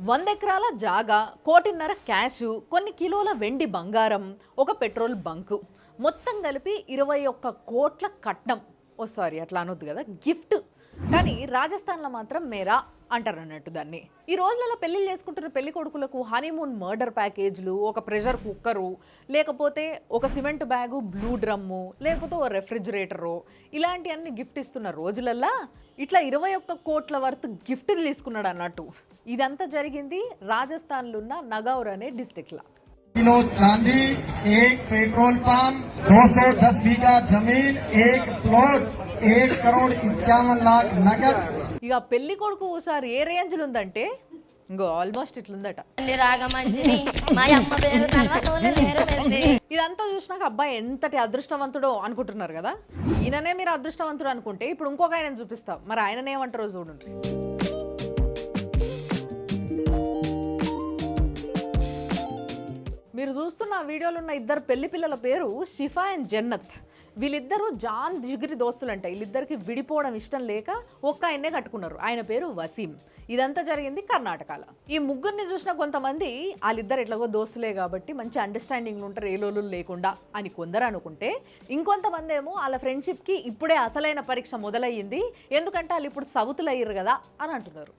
100 ఎకరాల జాగా, కోటిన్నర క్యాషు, కొన్ని కిలోల వెండి బంగారం, ఒక పెట్రోల్ బంకు, మొత్తం కలిపి 21 కోట్ల కట్నం. ఓ సారీ, అట్లా అనొద్దు కదా, గిఫ్ట్. కానీ రాజస్థాన్లో మాత్రం మేరా అంటారు అన్నట్టు దాన్ని. ఈ రోజులలో పెళ్లిళ్ళు చేసుకుంటున్న పెళ్లి కొడుకులకు హనీమూన్ మర్డర్ ప్యాకేజ్లు, ఒక ప్రెషర్ కుక్కరు, లేకపోతే ఒక సిమెంట్ బ్యాగు, బ్లూ డ్రమ్ము, లేకపోతే ఓ రెఫ్రిజిరేటరు, ఇలాంటివన్నీ గిఫ్ట్ ఇస్తున్న రోజులల్లా ఇట్లా 21 కోట్ల వరకు గిఫ్ట్లు తీసుకున్నాడు అన్నట్టు. ఇదంతా జరిగింది రాజస్థాన్లో ఉన్న నగౌర్ అనే డిస్టిక్లో. किलो चांदी, एक पेट्रोल पंप, 210 बीघा जमीन, एक प्लॉट, 1 करोड़ 51 लाख नगद. ఇక పెళ్లి కొడుకు ఓసారి ఏ రేంజ్లు ఉందంటే ఇంకో ఆల్మోస్ట్ ఇట్లుందట. ఇదంతా చూసినాక అబ్బాయి ఎంతటి అదృష్టవంతుడో అనుకుంటున్నారు కదా. ఈయననే మీరు అదృష్టవంతుడు అనుకుంటే ఇప్పుడు ఇంకొక ఆయన చూపిస్తాం, మరి ఆయననే ఏమంటారో చూడండి. మీరు చూస్తున్న వీడియోలో ఉన్న ఇద్దరు పెళ్లి పిల్లల పేరు షిఫా అండ్ జన్నత్. వీళ్ళిద్దరూ జాన్ జిగిరి దోస్తులంట. వీళ్ళిద్దరికి విడిపోవడం ఇష్టం లేక ఒక్క ఆయన్నే కట్టుకున్నారు. ఆయన పేరు వసీం. ఇదంతా జరిగింది కర్ణాటకలో. ఈ ముగ్గురిని చూసిన కొంతమంది వాళ్ళిద్దరు ఎట్లాగో దోస్తులే కాబట్టి మంచి అండర్స్టాండింగ్ ఉంటారు, ఏ లోలు లేకుండా అని కొందరు అనుకుంటే, ఇంకొంతమంది ఏమో వాళ్ళ ఫ్రెండ్షిప్కి ఇప్పుడే అసలైన పరీక్ష మొదలయ్యింది, ఎందుకంటే వాళ్ళు ఇప్పుడు సౌతులు అయ్యారు కదా అని అంటున్నారు.